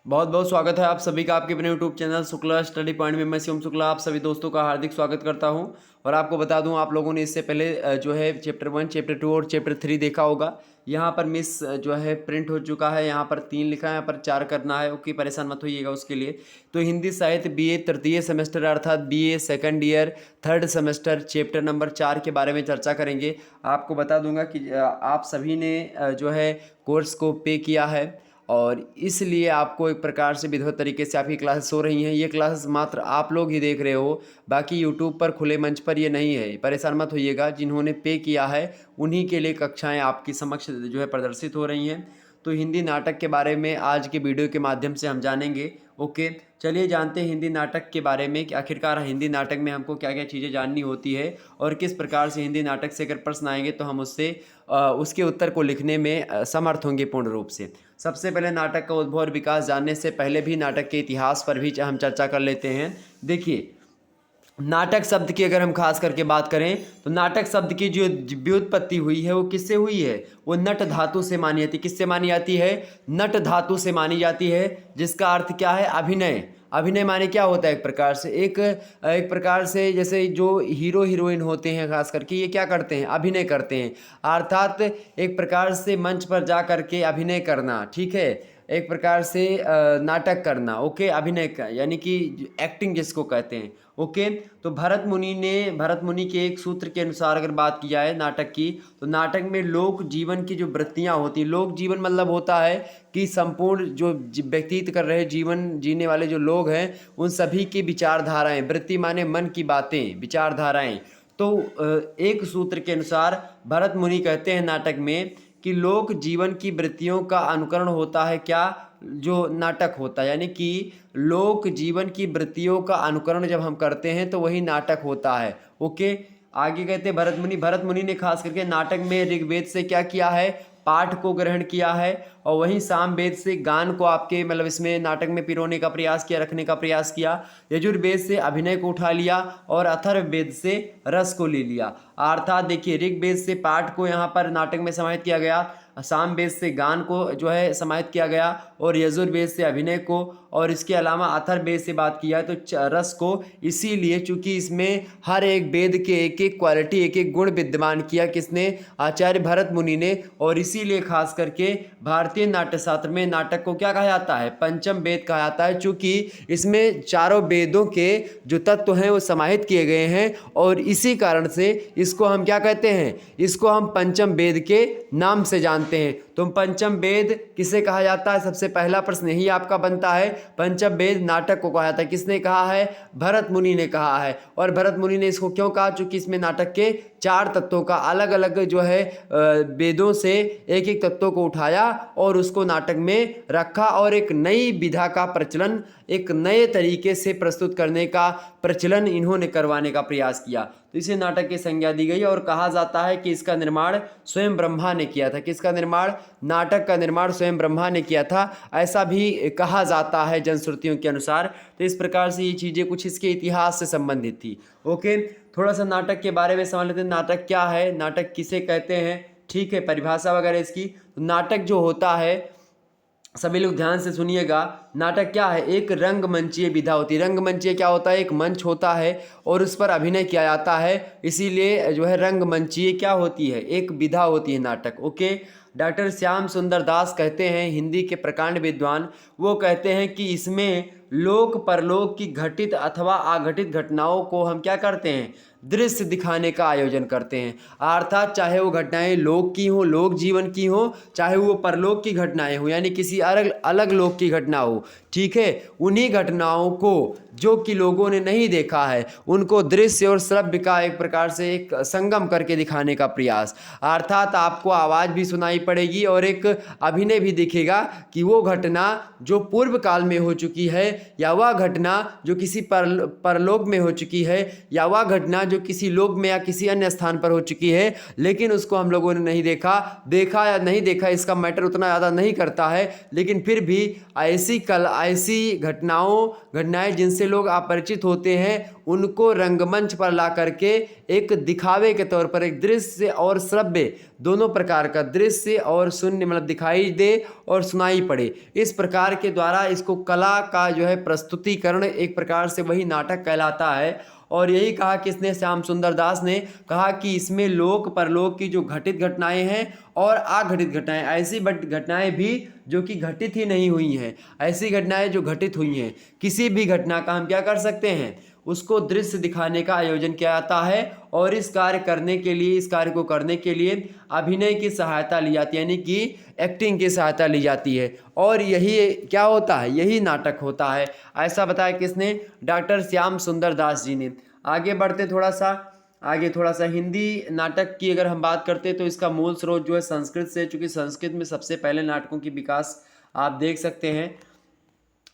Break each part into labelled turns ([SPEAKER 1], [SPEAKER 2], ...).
[SPEAKER 1] बहुत बहुत स्वागत है आप सभी का आपके अपने YouTube channel Shukla study point में। मैं शिवम शुक्ला आप सभी दोस्तों का हार्दिक स्वागत करता हूं। और आपको बता दूं, आप लोगों ने इससे पहले जो है चैप्टर 1, चैप्टर 2 और चैप्टर 3 देखा होगा। यहां पर मिस जो है प्रिंट हो चुका है, यहां पर 3 लिखा है, यहां पर 4 करना है। ओके, परेशान मत होइएगा उसके लिए। तो हिंदी साहित्य बीए तृतीय सेमेस्टर अर्थात BA second year third semester chapter number 4 के बारे में चर्चा करेंगे। आपको बता दूंगा कि आप सभी ने जो है कोर्स को पे किया है और इसलिए आपको एक प्रकार से विधिवत तरीके से आपकी क्लासेस हो रही हैं। ये क्लासेस मात्र आप लोग ही देख रहे हो, बाकी यूट्यूब पर खुले मंच पर ये नहीं है। परेशान मत होइएगा, जिन्होंने पे किया है उन्हीं के लिए कक्षाएं आपकी समक्ष जो है प्रदर्शित हो रही हैं। तो हिंदी नाटक के बारे में आज के वीडियो के माध्यम से हम जानेंगे। ओके, चलिए जानते हैं हिंदी नाटक के बारे में कि आखिरकार हिंदी नाटक में हमको क्या क्या चीज़ें जाननी होती है और किस प्रकार से हिंदी नाटक से अगर प्रश्न आएंगे तो हम उसके उत्तर को लिखने में समर्थ होंगे पूर्ण रूप से। सबसे पहले नाटक का उद्भव और विकास जानने से पहले भी नाटक के इतिहास पर भी हम चर्चा कर लेते हैं। देखिए, नाटक शब्द की अगर हम खास करके बात करें तो नाटक शब्द की जो व्युत्पत्ति हुई है वो किससे हुई है? वो नट धातु से मानी जाती है। किससे मानी जाती है? नट धातु से मानी जाती है, जिसका अर्थ क्या है? अभिनय। अभिनय माने क्या होता है? एक प्रकार से जैसे जो हीरो हीरोइन होते हैं खास करके, ये क्या करते हैं? अभिनय करते हैं। अर्थात एक प्रकार से मंच पर जा करके अभिनय करना, ठीक है, एक प्रकार से नाटक करना। ओके, अभिनय का यानी कि एक्टिंग जिसको कहते हैं। ओके, तो भरत मुनि के एक सूत्र के अनुसार अगर बात की जाए नाटक की, तो नाटक में लोक जीवन की जो वृत्तियां होती हैं, लोक जीवन मतलब होता है कि संपूर्ण जो व्यतीत कर रहे जीवन जीने वाले जो लोग हैं उन सभी की विचारधाराएं, वृत्ति माने मन की बातें, विचारधाराएं। तो एक सूत्र के अनुसार भरत मुनि कहते हैं नाटक में कि लोक जीवन की वृत्तियों का अनुकरण होता है क्या? जो नाटक होता है, यानी कि लोक जीवन की वृत्तियों का अनुकरण जब हम करते हैं तो वही नाटक होता है। ओके, आगे कहते हैं भरत मुनि ने खास करके नाटक में ऋग्वेद से क्या किया है? पाठ को ग्रहण किया है, और वहीं सामवेद से गान को आपके मतलब इसमें नाटक में पिरोने का प्रयास किया, रखने का प्रयास किया। यजुर्वेद से अभिनय को उठा लिया और अथर्ववेद से रस को ले लिया। अर्थात देखिए, ऋग्वेद से पाठ को यहाँ पर नाटक में समाहित किया गया, सामवेद से गान को जो है समाहित किया गया, और यजुर्वेद से अभिनय को, और इसके अलावा अथर्ववेद से बात किया है तो रस को। इसीलिए चूंकि इसमें हर एक वेद के एक एक क्वालिटी, एक एक गुण विद्यमान किया किसने? आचार्य भरत मुनि ने। और इसीलिए खास करके भारतीय नाट्य शास्त्र में नाटक को क्या कहा जाता है? पंचम वेद कहा जाता है, चूंकि इसमें चारों वेदों के जो तत्व हैं वो समाहित किए गए हैं, और इसी कारण से इसको हम क्या कहते हैं? इसको हम पंचम वेद के नाम से जानते हैं। तो पंचम वेद किसे कहा जाता है? सबसे पहला प्रश्न यही आपका बनता है। पंचम वेद नाटक को कहा जाता है। किसने कहा है? भरत मुनि ने कहा है। और भरत मुनि ने इसको क्यों कहा? चूंकि इसमें नाटक के 4 तत्वों का अलग अलग जो है वेदों से एक एक तत्वों को उठाया और उसको नाटक में रखा, और एक नई विधा का प्रचलन, एक नए तरीके से प्रस्तुत करने का प्रचलन इन्होंने करवाने का प्रयास किया। तो इसे नाटक की संज्ञा दी गई, और कहा जाता है कि इसका निर्माण स्वयं ब्रह्मा ने किया था। किसका निर्माण? नाटक का निर्माण स्वयं ब्रह्मा ने किया था, ऐसा भी कहा जाता है जनश्रुतियों के अनुसार। तो इस प्रकार से ये चीज़ें कुछ इसके इतिहास से संबंधित थी। ओके, थोड़ा सा नाटक के बारे में समझ लेते हैं। नाटक क्या है, नाटक किसे कहते हैं, ठीक है, परिभाषा वगैरह इसकी। तो नाटक जो होता है, सभी लोग ध्यान से सुनिएगा, नाटक क्या है? एक रंगमंचीय विधा होती है। रंगमंचीय क्या होता है? एक मंच होता है और उस पर अभिनय किया जाता है, इसीलिए जो है रंगमंचीय क्या होती है? एक विधा होती है नाटक। ओके, डॉक्टर श्याम सुंदर दास कहते हैं, हिंदी के प्रकांड विद्वान, वो कहते हैं कि इसमें लोक परलोक की घटित अथवा अघटित घटनाओं को हम क्या करते हैं? दृश्य दिखाने का आयोजन करते हैं। अर्थात चाहे वो घटनाएं लोक की हो, लोक जीवन की हो, चाहे वो परलोक की घटनाएं हो, यानी किसी अलग अलग लोक की घटना हो, ठीक है, उन्हीं घटनाओं को जो कि लोगों ने नहीं देखा है उनको दृश्य और श्रव्य का एक प्रकार से एक संगम करके दिखाने का प्रयास। अर्थात आपको आवाज़ भी सुनाई पड़ेगी और एक अभिनय भी दिखेगा कि वो घटना जो पूर्व काल में हो चुकी है, या वह घटना जो किसी परलोक में हो चुकी है, या वह घटना जो किसी लोक में या किसी अन्य स्थान पर हो चुकी है, लेकिन उसको हम लोगों ने नहीं देखा या नहीं देखा इसका मैटर उतना ज़्यादा नहीं करता है। लेकिन फिर भी ऐसी घटनाएं जिनसे से लोग अपरिचित होते हैं उनको रंगमंच पर ला करके एक दिखावे के तौर पर एक दृश्य और श्रव्य दोनों प्रकार का दृश्य और शून्य मतलब दिखाई दे और सुनाई पड़े, इस प्रकार के द्वारा इसको कला का जो है प्रस्तुतिकरण एक प्रकार से वही नाटक कहलाता है। और यही कहा किसने, श्याम सुंदर दास ने कहा कि इसमें लोक परलोक की जो घटित घटनाएं हैं और अघटित घटनाएं, ऐसी घटनाएं भी जो कि घटित ही नहीं हुई हैं, ऐसी घटनाएं जो घटित हुई हैं, किसी भी घटना का हम क्या कर सकते हैं, उसको दृश्य दिखाने का आयोजन किया जाता है। और इस कार्य करने के लिए, इस कार्य को करने के लिए अभिनय की सहायता ली जाती है, यानी कि एक्टिंग की सहायता ली जाती है। और यही क्या होता है, यही नाटक होता है। ऐसा बताया किसने, डॉक्टर श्याम सुंदर दास जी ने। आगे बढ़ते थोड़ा सा हिंदी नाटक की अगर हम बात करते हैं तो इसका मूल स्रोत जो है संस्कृत से, चूँकि संस्कृत में सबसे पहले नाटकों की विकास आप देख सकते हैं।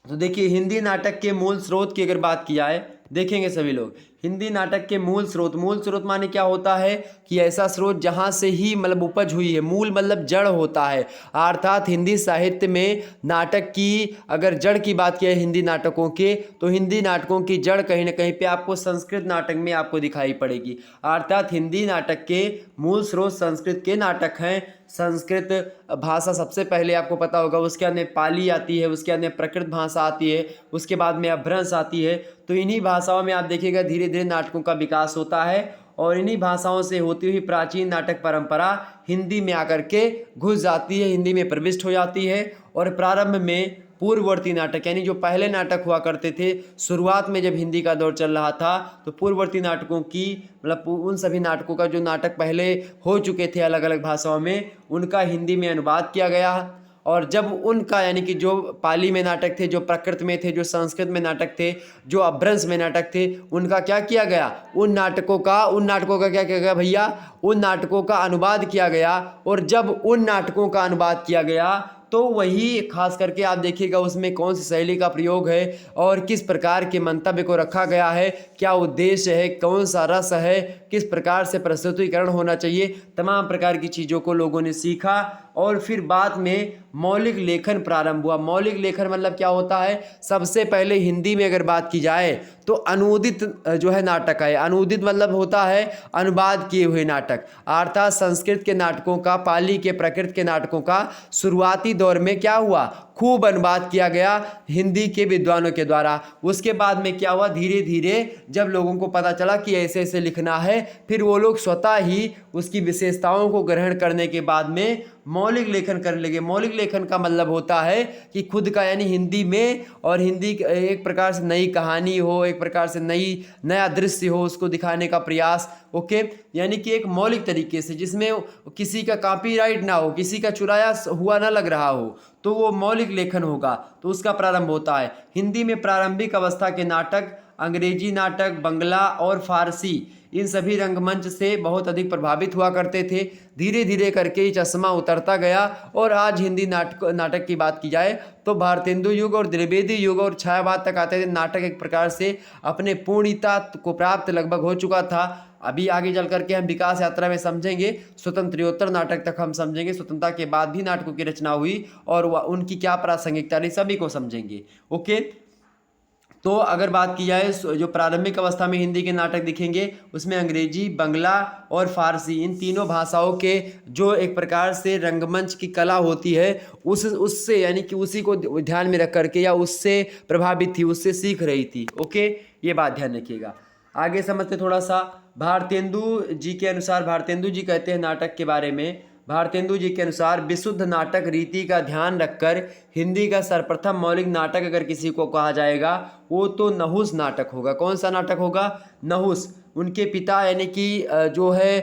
[SPEAKER 1] तो देखिए हिंदी नाटक के मूल स्रोत की अगर बात की जाए, देखेंगे सभी लोग हिंदी नाटक के मूल स्रोत माने क्या होता है कि ऐसा स्रोत जहाँ से ही मतलब उपज हुई है, मूल मतलब जड़ होता है। अर्थात हिंदी साहित्य में नाटक की अगर जड़ की बात की है हिंदी नाटकों के, तो हिंदी नाटकों की जड़ कहीं ना कहीं पे आपको संस्कृत नाटक में आपको दिखाई पड़ेगी। अर्थात हिंदी नाटक के मूल स्रोत संस्कृत के नाटक हैं। संस्कृत भाषा सबसे पहले आपको पता होगा, उसके बाद में पाली आती है, उसके बाद में प्राकृत भाषा आती है, उसके बाद में अपभ्रंश आती है। तो इन्हीं भाषाओं में आप देखिएगा धीरे धीरे नाटकों का विकास होता है और इन्हीं भाषाओं से होती हुई प्राचीन नाटक परंपरा हिंदी में आकर के घुस जाती है, हिंदी में प्रविष्ट हो जाती है। और प्रारंभ में पूर्ववर्ती नाटक यानी जो पहले नाटक हुआ करते थे, शुरुआत में जब हिंदी का दौर चल रहा था तो पूर्ववर्ती नाटकों की मतलब उन सभी नाटकों का जो नाटक पहले हो चुके थे अलग अलग भाषाओं में, उनका हिंदी में अनुवाद किया गया। और जब उनका यानी कि जो पाली में नाटक थे, जो प्राकृत में थे, जो संस्कृत में नाटक थे, जो अपभ्रंश में नाटक थे, उनका क्या किया गया, उन नाटकों का क्या किया गया भैया, उन नाटकों का अनुवाद किया गया। और जब उन नाटकों का अनुवाद किया गया तो वही खास करके आप देखिएगा उसमें कौन सी शैली का प्रयोग है और किस प्रकार के मंतव्य को रखा गया है, क्या उद्देश्य है, कौन सा रस है, किस प्रकार से प्रस्तुतिकरण होना चाहिए, तमाम प्रकार की चीज़ों को लोगों ने सीखा। और फिर बाद में मौलिक लेखन प्रारंभ हुआ। मौलिक लेखन मतलब क्या होता है, सबसे पहले हिंदी में अगर बात की जाए तो अनुदित जो है नाटक है। अनुदित मतलब होता है अनुवाद किए हुए नाटक, अर्थात संस्कृत के नाटकों का, पाली के, प्राकृत के नाटकों का शुरुआती दौर में क्या हुआ, खूब अनुवाद किया गया हिंदी के विद्वानों के द्वारा। उसके बाद में क्या हुआ, धीरे धीरे जब लोगों को पता चला कि ऐसे ऐसे लिखना है, फिर वो लोग स्वतः ही उसकी विशेषताओं को ग्रहण करने के बाद में मौलिक लेखन करने लगे। मौलिक लेखन का मतलब होता है कि खुद का यानी हिंदी में, और हिंदी एक प्रकार से नई कहानी हो, एक प्रकार से नया दृश्य हो, उसको दिखाने का प्रयास। ओके, यानी कि एक मौलिक तरीके से जिसमें किसी का कॉपीराइट ना हो, किसी का चुराया हुआ ना लग रहा हो, तो वो मौलिक लेखन होगा। तो उसका प्रारंभ होता है हिंदी में। प्रारंभिक अवस्था के नाटक अंग्रेजी नाटक, बंगला और फारसी, इन सभी रंगमंच से बहुत अधिक प्रभावित हुआ करते थे। धीरे धीरे करके ये चश्मा उतरता गया और आज हिंदी नाटक की बात की जाए तो भारतेंदु युग और द्विवेदी युग और छायावाद तक आते थे। नाटक एक प्रकार से अपने पूर्णता को प्राप्त लगभग हो चुका था। अभी आगे चल करके हम विकास यात्रा में समझेंगे, स्वतंत्रोत्तर नाटक तक हम समझेंगे, स्वतंत्रता के बाद भी नाटकों की रचना हुई और उनकी क्या प्रासंगिकता रही, सभी को समझेंगे। ओके, तो अगर बात की जाए जो प्रारंभिक अवस्था में हिंदी के नाटक दिखेंगे उसमें अंग्रेजी, बंगला और फारसी, इन तीनों भाषाओं के जो एक प्रकार से रंगमंच की कला होती है उससे यानी कि उसी को ध्यान में रख करके या उससे प्रभावित थी, उससे सीख रही थी। ओके, ये बात ध्यान रखिएगा। आगे समझते थोड़ा सा। भारतेंदु जी के अनुसार, भारतेंदु जी कहते हैं नाटक के बारे में, भारतेंदु जी के अनुसार विशुद्ध नाटक रीति का ध्यान रखकर हिंदी का सर्वप्रथम मौलिक नाटक अगर किसी को कहा जाएगा वो तो नहुस नाटक होगा। कौन सा नाटक होगा, नहुस। उनके पिता यानी कि जो है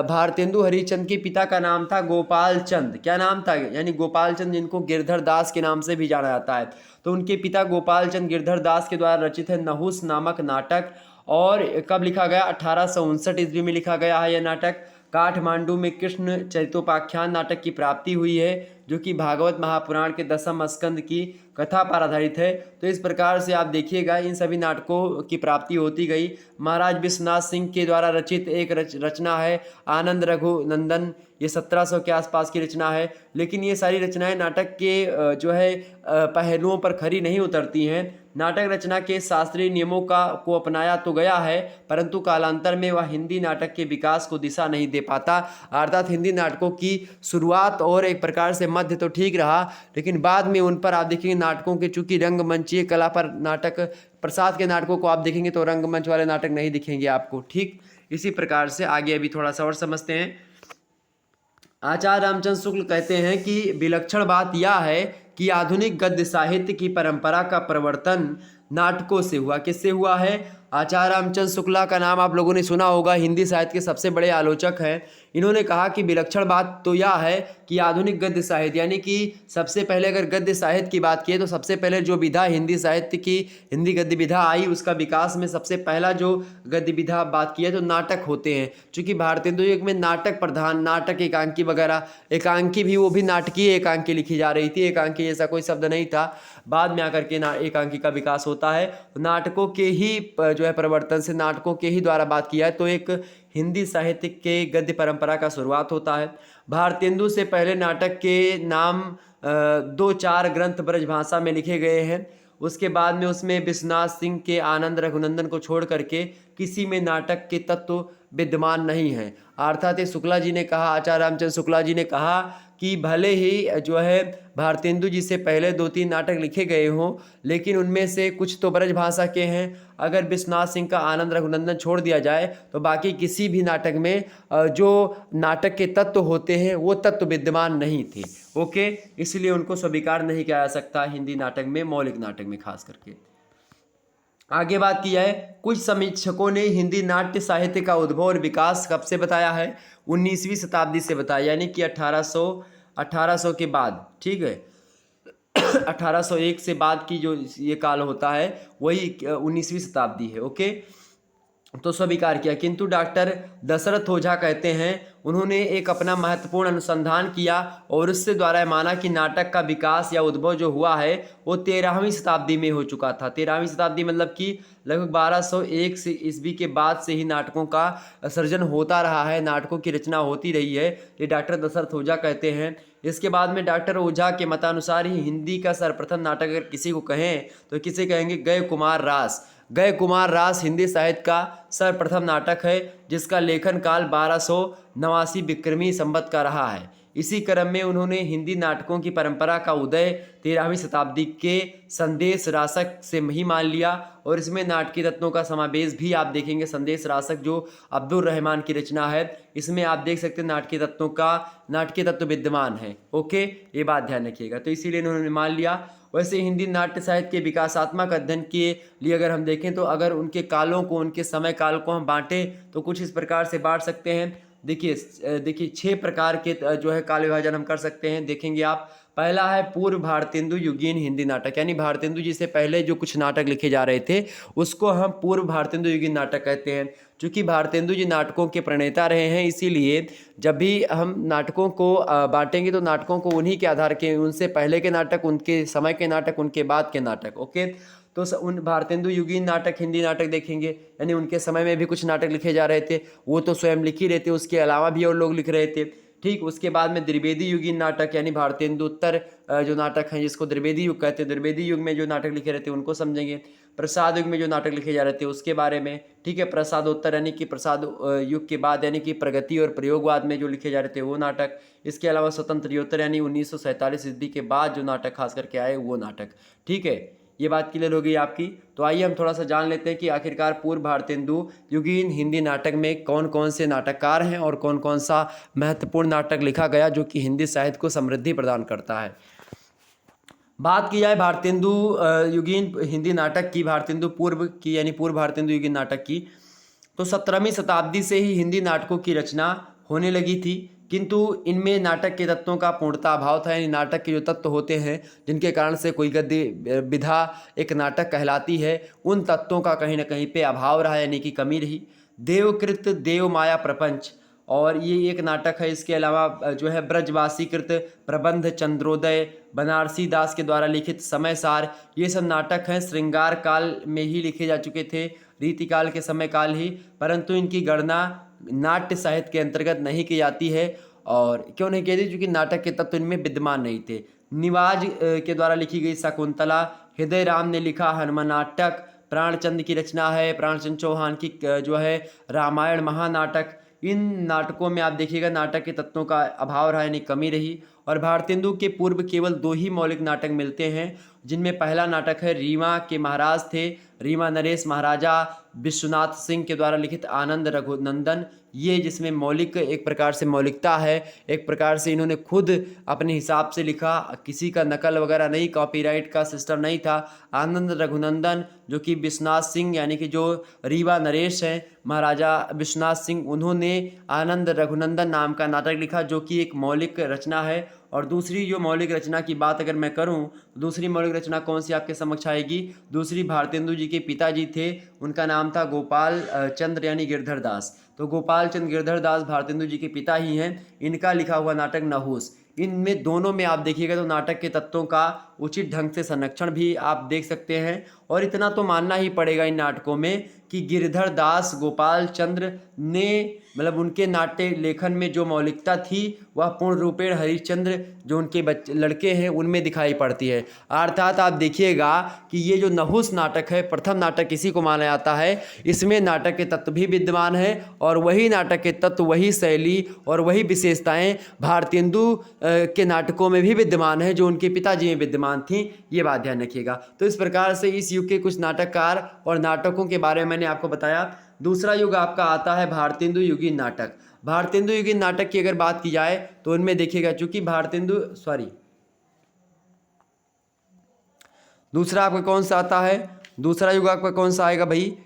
[SPEAKER 1] भारतेंदु हरिश्चंद्र के पिता का नाम था गोपाल चंद। क्या नाम था, यानी गोपाल चंद, जिनको गिरधर दास के नाम से भी जाना जाता है। तो उनके पिता गोपाल चंद गिरधर दास के द्वारा रचित है नहुस नामक नाटक। और कब लिखा गया, 1859 ईस्वी में लिखा गया है यह नाटक। काठमांडू में कृष्ण चरितोपाख्यान नाटक की प्राप्ति हुई है जो कि भागवत महापुराण के 10वें स्कंद की कथा पर आधारित है। तो इस प्रकार से आप देखिएगा इन सभी नाटकों की प्राप्ति होती गई। महाराज विश्वनाथ सिंह के द्वारा रचित एक रचना है आनंद रघुनंदन, ये 1700 के आसपास की रचना है। लेकिन ये सारी रचनाएं नाटक के जो है पहलुओं पर खरी नहीं उतरती हैं। नाटक रचना के शास्त्रीय नियमों को अपनाया तो गया है, परंतु कालांतर में वह हिंदी नाटक के विकास को दिशा नहीं दे पाता। अर्थात हिंदी नाटकों की शुरुआत और एक प्रकार से मध्य तो ठीक रहा, लेकिन बाद में उन पर आप देखेंगे नाटकों के चूंकि रंगमंचीय कला पर नाटक, प्रसाद के नाटकों को आप देखेंगे तो रंगमंच वाले नाटक नहीं दिखेंगे आपको। ठीक इसी प्रकार से आगे अभी थोड़ा सा और समझते हैं। आचार्य रामचंद्र शुक्ल कहते हैं कि विलक्षण बात यह है कि आधुनिक गद्य साहित्य की परंपरा का प्रवर्तन नाटकों से हुआ। किससे हुआ है? आचार्य रामचंद्र शुक्ला का नाम आप लोगों ने सुना होगा, हिंदी साहित्य के सबसे बड़े आलोचक हैं। इन्होंने कहा कि विलक्षण बात तो यह है कि आधुनिक गद्य साहित्य, यानी कि सबसे पहले अगर गद्य साहित्य की बात की तो सबसे पहले जो विधा हिंदी साहित्य की, हिंदी गद्य विधा आई, उसका विकास में सबसे पहला जो गद्य विधा बात की है तो नाटक होते हैं। चूँकि भारतेंदु युग में नाटक प्रधान, नाटक एकांकी वगैरह, एकांकी भी वो भी नाटकीय एकांकी लिखी जा रही थी, एकांकी ऐसा कोई शब्द नहीं था। बाद में आकर के एकांकी का विकास होता है। नाटकों के ही जो है प्रवर्तन से, नाटकों के ही द्वारा बात किया है तो एक हिंदी साहित्य के गद्य परंपरा का शुरुआत होता है। भारतेंदु से पहले नाटक के नाम 2-4 ग्रंथ ब्रजभाषा में लिखे गए हैं। उसके बाद में उसमें विश्वनाथ सिंह के आनंद रघुनंदन को छोड़ करके किसी में नाटक के तत्व विद्यमान नहीं है। अर्थात शुक्ला जी ने कहा, आचार्य रामचंद्र शुक्ला जी ने कहा कि भले ही जो है भारतेंदु जी से पहले 2-3 नाटक लिखे गए हों, लेकिन उनमें से कुछ तो ब्रजभाषा के हैं। अगर विश्वनाथ सिंह का आनंद रघुनंदन छोड़ दिया जाए तो बाकी किसी भी नाटक में जो नाटक के तत्व होते हैं वो तत्व विद्यमान नहीं थे। ओके, इसलिए उनको स्वीकार नहीं किया जा सकता हिंदी नाटक में, मौलिक नाटक में खास करके। आगे बात की जाए, कुछ समीक्षकों ने हिंदी नाट्य साहित्य का उद्भव और विकास कब से बताया है? 19वीं शताब्दी से बताया, यानी कि 1800 के बाद। ठीक है 1801 से बाद की जो ये काल होता है वही 19वीं शताब्दी है। ओके, तो स्वीकार किया। किंतु डॉक्टर दशरथ ओझा कहते हैं उन्होंने एक अपना महत्वपूर्ण अनुसंधान किया और उससे द्वारा माना कि नाटक का विकास या उद्भव जो हुआ है वो 13वीं शताब्दी में हो चुका था। 13वीं शताब्दी मतलब कि लगभग 1201 से ईस्वी के बाद से ही नाटकों का सृजन होता रहा है, नाटकों की रचना होती रही है, ये डॉक्टर दशरथ ओझा कहते हैं। इसके बाद में डॉक्टर ओझा के मतानुसार ही हिंदी का सर्वप्रथम नाटक अगर किसी को कहें तो किसे कहेंगे? गय कुमार रास। गय कुमार रास हिंदी साहित्य का सर्वप्रथम नाटक है जिसका लेखन काल 1289 विक्रमी संवत का रहा है। इसी क्रम में उन्होंने हिंदी नाटकों की परंपरा का उदय 13वीं शताब्दी के संदेश रासक से ही मान लिया और इसमें नाटकीय तत्वों का समावेश भी आप देखेंगे। संदेश रासक जो अब्दुल रहमान की रचना है, इसमें आप देख सकते हैं नाटकीय तत्व विद्यमान है। ओके, ये बात ध्यान रखिएगा। तो इसीलिए उन्होंने मान लिया। वैसे हिंदी नाट्य साहित्य के विकासात्मक अध्ययन के लिए अगर हम देखें तो अगर उनके कालों को, उनके समय काल को हम बांटें तो कुछ इस प्रकार से बांट सकते हैं। देखिए 6 प्रकार के जो है काल विभाजन हम कर सकते हैं, देखेंगे आप। पहला है पूर्व भारतेंदु युगीन हिंदी नाटक, यानी भारतेंदु जी से पहले जो कुछ नाटक लिखे जा रहे थे उसको हम पूर्व भारतेंदु युगीन नाटक कहते हैं। चूँकि भारतेंदु जी नाटकों के प्रणेता रहे हैं, इसीलिए जब भी हम नाटकों को बांटेंगे तो नाटकों को उन्हीं के आधार के, उनसे पहले के नाटक, उनके समय के नाटक, उनके बाद के नाटक। ओके, तो उन भारतेंदु युगीन नाटक हिंदी नाटक देखेंगे, यानी उनके समय में भी कुछ नाटक लिखे जा रहे थे, वो तो स्वयं लिख ही रहे थे, उसके अलावा भी और लोग लिख रहे थे। ठीक, उसके बाद में द्विवेदी युगीन नाटक यानी भारतेंदुत्तर जो नाटक हैं जिसको द्विवेदी युग कहते हैं, द्विवेदी युग में जो नाटक लिखे रहते हैं उनको समझेंगे। प्रसाद युग में जो नाटक लिखे जा रहे थे उसके बारे में। ठीक है, प्रसादोत्तर यानी कि प्रसाद युग के बाद, यानी कि प्रगति और प्रयोगवाद में जो लिखे जा रहे थे वो नाटक। इसके अलावा स्वतंत्रोत्तर यानी 1947 ईस्वी के बाद जो नाटक खास करके आए वो नाटक। ठीक है, ये बात क्लियर हो गई आपकी। तो आइए हम थोड़ा सा जान लेते हैं कि आखिरकार पूर्व भारतेंदु युगीन हिंदी नाटक में कौन कौन से नाटककार हैं और कौन कौन सा महत्वपूर्ण नाटक लिखा गया जो कि हिंदी साहित्य को समृद्धि प्रदान करता है। बात की जाए भारतेंदु युगीन हिंदी नाटक की, भारतेंदु पूर्व की यानी पूर्व भारतेंदु युगीन नाटक की, तो 17वीं शताब्दी से ही हिंदी नाटकों की रचना होने लगी थी, किंतु इनमें नाटक के तत्वों का पूर्णतः अभाव था। यानी नाटक के जो तत्व होते हैं जिनके कारण से कोई गद्य विधा एक नाटक कहलाती है, उन तत्वों का कहीं ना कहीं पे अभाव रहा, यानी कि कमी रही। देवकृत देव माया प्रपंच और ये एक नाटक है। इसके अलावा जो है ब्रजवासीकृत प्रबंध चंद्रोदय, बनारसी दास के द्वारा लिखित समय सार, ये सब नाटक हैं। श्रृंगार काल में ही लिखे जा चुके थे, रीतिकाल के समय काल ही, परंतु इनकी गणना नाट्य साहित्य के अंतर्गत नहीं की जाती है। और क्यों नहीं कह दी? क्योंकि नाटक के तत्व इनमें विद्यमान नहीं थे। निवाज के द्वारा लिखी गई शकुंतला, हृदय राम ने लिखा हनुमान नाटक, प्राणचंद की रचना है, प्राणचंद चौहान की जो है रामायण महानाटक। इन नाटकों में आप देखिएगा नाटक के तत्वों का अभाव रहा, यानी कमी रही। और भारतेंदु के पूर्व केवल 2 ही मौलिक नाटक मिलते हैं, जिनमें पहला नाटक है रीवा के महाराज थे, रीवा नरेश महाराजा विश्वनाथ सिंह के द्वारा लिखित आनंद रघुनंदन। ये जिसमें मौलिक एक प्रकार से मौलिकता है, एक प्रकार से इन्होंने खुद अपने हिसाब से लिखा, किसी का नकल वगैरह नहीं, कॉपीराइट का सिस्टम नहीं था। आनंद रघुनंदन जो कि विश्वनाथ सिंह यानी कि जो रीवा नरेश हैं महाराजा विश्वनाथ सिंह, उन्होंने आनंद रघुनंदन नाम का नाटक लिखा, जो कि एक मौलिक रचना है। और दूसरी जो मौलिक रचना की बात अगर मैं करूं, दूसरी मौलिक रचना कौन सी आपके समक्ष आएगी? दूसरी भारतेंदु जी के पिताजी थे, उनका नाम था गोपाल चंद्र यानी गिरधर दास। तो गोपाल चंद्र गिरधर दास भारतेंदु जी के पिता ही हैं। इनका लिखा हुआ नाटक नहुस। इनमें दोनों में आप देखिएगा तो नाटक के तत्वों का उचित ढंग से संरक्षण भी आप देख सकते हैं। और इतना तो मानना ही पड़ेगा इन नाटकों में कि गिरधर दास गोपाल चंद्र ने मतलब उनके नाट्य लेखन में जो मौलिकता थी वह पूर्ण रूपेण हरिश्चंद्र जो उनके लड़के हैं उनमें दिखाई पड़ती है। अर्थात आप देखिएगा कि ये जो नहुस नाटक है, प्रथम नाटक इसी को माना जाता है। इसमें नाटक के तत्व भी विद्यमान है और वही नाटक के तत्व, वही शैली और वही विशेषताएं भारतेंदु के नाटकों में भी विद्यमान है जो उनके पिताजी में विद्यमान थी। ये बात ध्यान रखिएगा। तो इस प्रकार से इस युग के कुछ नाटककार और नाटकों के बारे में मैंने आपको बताया। दूसरा युग आपका आता है भारतेंदु युगीन नाटक। भारतेंदु युगीन नाटक की अगर बात की जाए तो इनमें देखिएगा, चूंकि दूसरा आपका कौन सा आता है? दूसरा युग आपका कौन सा आएगा भाई?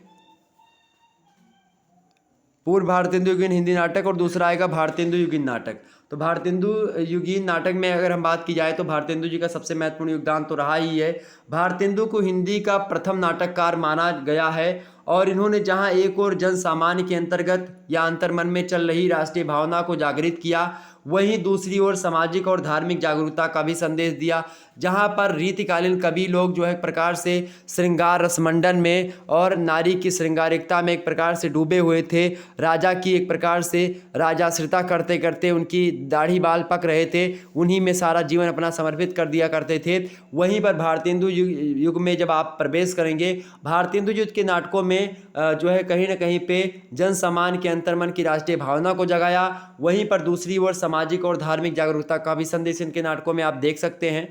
[SPEAKER 1] पूर्व भारतेंदु युगीन हिंदी नाटक और दूसरा आएगा भारतेंदु युगीन नाटक। तो भारतेंदु युगीन नाटक में अगर हम बात की जाए तो भारतेंदु जी का सबसे महत्वपूर्ण योगदान तो रहा ही है। भारतेंदु को हिंदी का प्रथम नाटककार माना गया है और इन्होंने जहां एक और जन सामान्य के अंतर्गत या अंतर्मन में चल रही राष्ट्रीय भावना को जागृत किया, वहीं दूसरी ओर सामाजिक और धार्मिक जागरूकता का भी संदेश दिया। जहां पर रीतिकालीन कवि लोग जो है एक प्रकार से श्रृंगार रसमंडन में और नारी की श्रृंगारिकता में एक प्रकार से डूबे हुए थे। राजा की एक प्रकार से राजाश्रिता करते करते उनकी दाढ़ी बाल पक रहे थे, उन्हीं में सारा जीवन अपना समर्पित कर दिया करते थे। वहीं पर भारतेंदु युग में जब आप प्रवेश करेंगे, भारतेंदु युग के नाटकों में जो है कहीं ना कहीं पे जन सामान्य के अंतर्मन की राष्ट्रीय भावना को जगाया। वहीं पर दूसरी ओर सामाजिक और धार्मिक जागरूकता का भी संदेश इनके नाटकों में आप देख सकते हैं।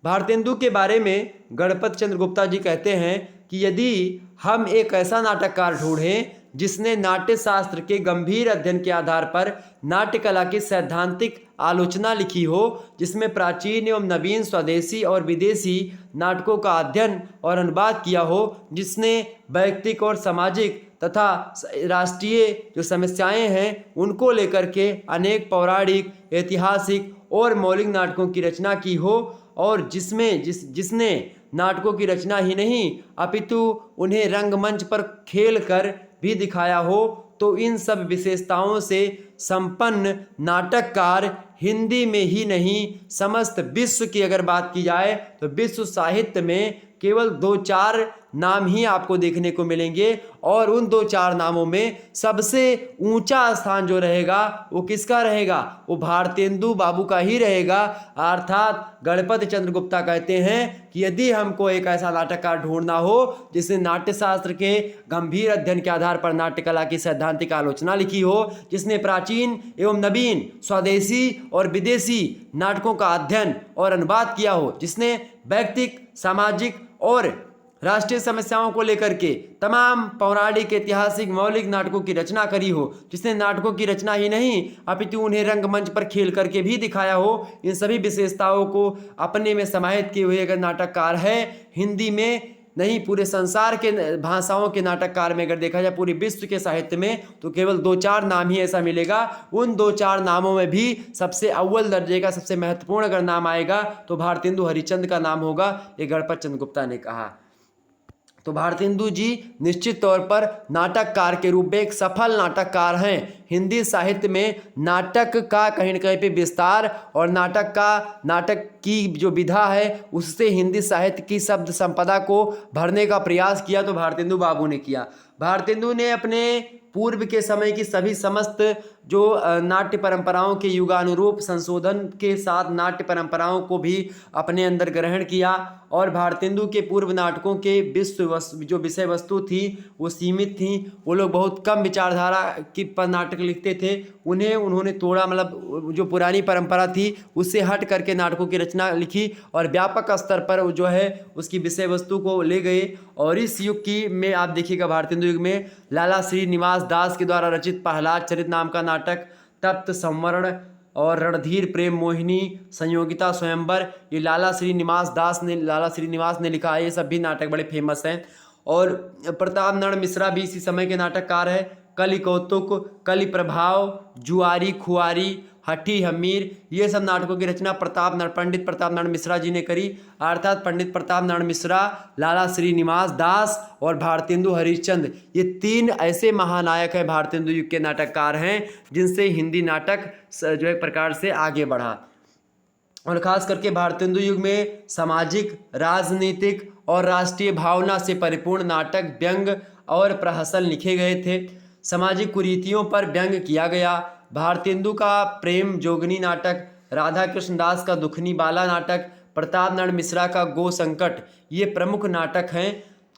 [SPEAKER 1] भारतेंदु के बारे में गणपत चंद्र गुप्ता जी कहते हैं कि यदि हम एक ऐसा नाटककार ढूंढें जिसने नाट्य शास्त्र के गंभीर अध्ययन के आधार पर नाट्य कला की सैद्धांतिक आलोचना लिखी हो, जिसमें प्राचीन एवं नवीन स्वदेशी और विदेशी नाटकों का अध्ययन और अनुवाद किया हो, जिसने वैयक्तिक और सामाजिक तथा राष्ट्रीय जो समस्याएं हैं उनको लेकर के अनेक पौराणिक, ऐतिहासिक और मौलिक नाटकों की रचना की हो और जिसने नाटकों की रचना ही नहीं अपितु उन्हें रंगमंच पर खेल कर भी दिखाया हो, तो इन सब विशेषताओं से संपन्न नाटककार हिंदी में ही नहीं समस्त विश्व की अगर बात की जाए तो विश्व साहित्य में केवल 2-4 नाम ही आपको देखने को मिलेंगे और उन 2-4 नामों में सबसे ऊंचा स्थान जो रहेगा वो किसका रहेगा? वो भारतेंदु बाबू का ही रहेगा। अर्थात गणपत चंद्र गुप्ता कहते हैं कि यदि हमको एक ऐसा नाटककार ढूंढना हो जिसने नाट्य शास्त्र के गंभीर अध्ययन के आधार पर नाट्य कला की सैद्धांतिक आलोचना लिखी हो, जिसने प्राचीन एवं नवीन स्वदेशी और विदेशी नाटकों का अध्ययन और अनुवाद किया हो, जिसने वैयक्तिक, सामाजिक और राष्ट्रीय समस्याओं को लेकर के तमाम पौराणिक, ऐतिहासिक, मौलिक नाटकों की रचना करी हो, जिसने नाटकों की रचना ही नहीं अपितु उन्हें रंगमंच पर खेल करके भी दिखाया हो, इन सभी विशेषताओं को अपने में समाहित किए हुए अगर नाटककार है, हिंदी में नहीं पूरे संसार के भाषाओं के नाटककार में अगर देखा जाए पूरे विश्व के साहित्य में, तो केवल 2-4 नाम ही ऐसा मिलेगा। उन 2-4 नामों में भी सबसे अव्वल दर्जे का, सबसे महत्वपूर्ण अगर नाम आएगा तो भारतेंदु हरिश्चंद्र का नाम होगा, ये गणपत चंद्र गुप्ता ने कहा। तो भारतेंदु जी निश्चित तौर पर नाटककार के रूप में एक सफल नाटककार हैं। हिंदी साहित्य में नाटक का कहीं न कहीं पे विस्तार और नाटक की जो विधा है उससे हिंदी साहित्य की शब्द संपदा को भरने का प्रयास किया, तो भारतेंदु बाबू ने किया। भारतेंदु ने अपने पूर्व के समय की सभी समस्त जो नाट्य परंपराओं के युगानुरूप संशोधन के साथ नाट्य परंपराओं को भी अपने अंदर ग्रहण किया, और भारतेंदु के पूर्व नाटकों के जो विषय वस्तु थी वो सीमित थी। वो लोग बहुत कम विचारधारा की पर नाटक लिखते थे, उन्होंने तोड़ा, मतलब जो पुरानी परंपरा थी उससे हट करके नाटकों की रचना लिखी और व्यापक स्तर पर जो है उसकी विषय वस्तु को ले गए। और इस युग की में आप देखिएगा भारतेंदु युग में लाला श्रीनिवास दास के द्वारा रचित प्रहलाद चरित नाम का नाटक, तप्त संवरण और रणधीर प्रेम मोहिनी, संयोगिता स्वयंवर, ये लाला श्रीनिवास ने लिखा है। ये सब भी नाटक बड़े फेमस हैं। और प्रताप नर मिश्रा भी इसी समय के नाटककार है। कलि कौतुक, कलि प्रभाव, जुआरी खुआरी, हठी हमीर, ये सब नाटकों की रचना पंडित प्रताप नर मिश्रा जी ने करी। अर्थात पंडित प्रताप नर मिश्रा, लाला श्रीनिवास दास और भारतेंदु हरिश्चंद्र, ये तीन ऐसे महानायक हैं भारतेंदु युग के नाटककार हैं जिनसे हिंदी नाटक जो एक प्रकार से आगे बढ़ा। और खास करके भारतेंदु युग में सामाजिक, राजनीतिक और राष्ट्रीय भावना से परिपूर्ण नाटक, व्यंग और प्रहसन लिखे गए थे। सामाजिक कुरीतियों पर व्यंग किया गया। भारतेंदु का प्रेम जोगनी नाटक, राधा कृष्ण दास का दुखनी बाला नाटक, प्रताप नर मिश्रा का गो संकट, ये प्रमुख नाटक हैं।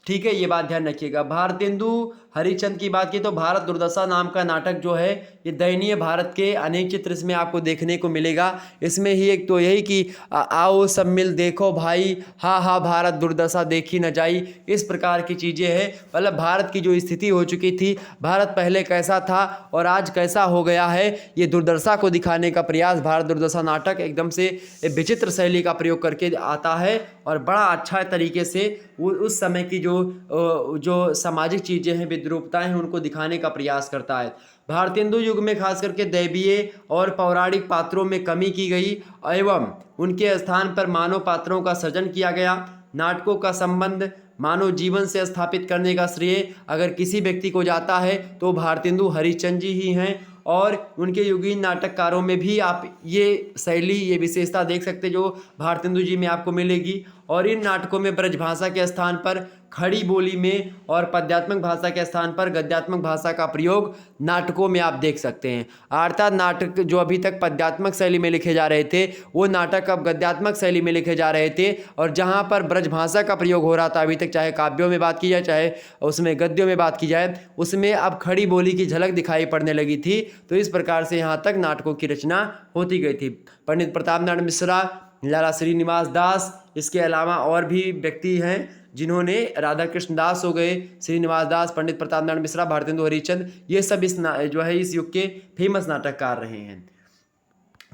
[SPEAKER 1] ठीक है, ये बात ध्यान रखिएगा। भारतेंदु हरिश्चंद्र की बात की तो भारत दुर्दशा नाम का नाटक जो है ये दयनीय भारत के अनेक चित्र इसमें आपको देखने को मिलेगा। इसमें ही एक तो यही कि आओ सब मिल देखो भाई, हा हा भारत दुर्दशा देखी न जाई, इस प्रकार की चीज़ें हैं। मतलब भारत की जो स्थिति हो चुकी थी, भारत पहले कैसा था और आज कैसा हो गया है, ये दुर्दशा को दिखाने का प्रयास भारत दुर्दशा नाटक एकदम से विचित्र शैली का प्रयोग करके आता है और बड़ा अच्छा तरीके से उस समय की जो सामाजिक चीज़ें हैं, विद्रूपताएं हैं, उनको दिखाने का प्रयास करता है। भारतेंदु युग में खास करके दैवीय और पौराणिक पात्रों में कमी की गई एवं उनके स्थान पर मानव पात्रों का सृजन किया गया। नाटकों का संबंध मानव जीवन से स्थापित करने का श्रेय अगर किसी व्यक्ति को जाता है तो भारतेंदु हरिश्चंद्र जी ही हैं। और उनके युगीन नाटककारों में भी आप ये शैली, ये विशेषता देख सकते जो भारतेंदु जी में आपको मिलेगी। और इन नाटकों में ब्रजभाषा के स्थान पर खड़ी बोली में और पद्यात्मक भाषा के स्थान पर गद्यात्मक भाषा का प्रयोग नाटकों में आप देख सकते हैं। अर्थात नाटक जो अभी तक पद्यात्मक शैली में लिखे जा रहे थे वो नाटक अब गद्यात्मक शैली में लिखे जा रहे थे, और जहाँ पर ब्रजभाषा का प्रयोग हो रहा था अभी तक, चाहे काव्यों में बात की जाए चाहे उसमें गद्यों में बात की जाए, उसमें अब खड़ी बोली की झलक दिखाई पड़ने लगी थी। तो इस प्रकार से यहाँ तक नाटकों की रचना होती गई थी। पंडित प्रताप नर मिश्रा, लाला श्रीनिवास दास, इसके अलावा और भी व्यक्ति हैं जिन्होंने, राधा कृष्ण दास हो गए, श्रीनिवास दास, पंडित प्रताप नर मिश्रा, भारतेंदु हरिश्चंद्र, ये सब इस युग के फेमस नाटककार रहे हैं।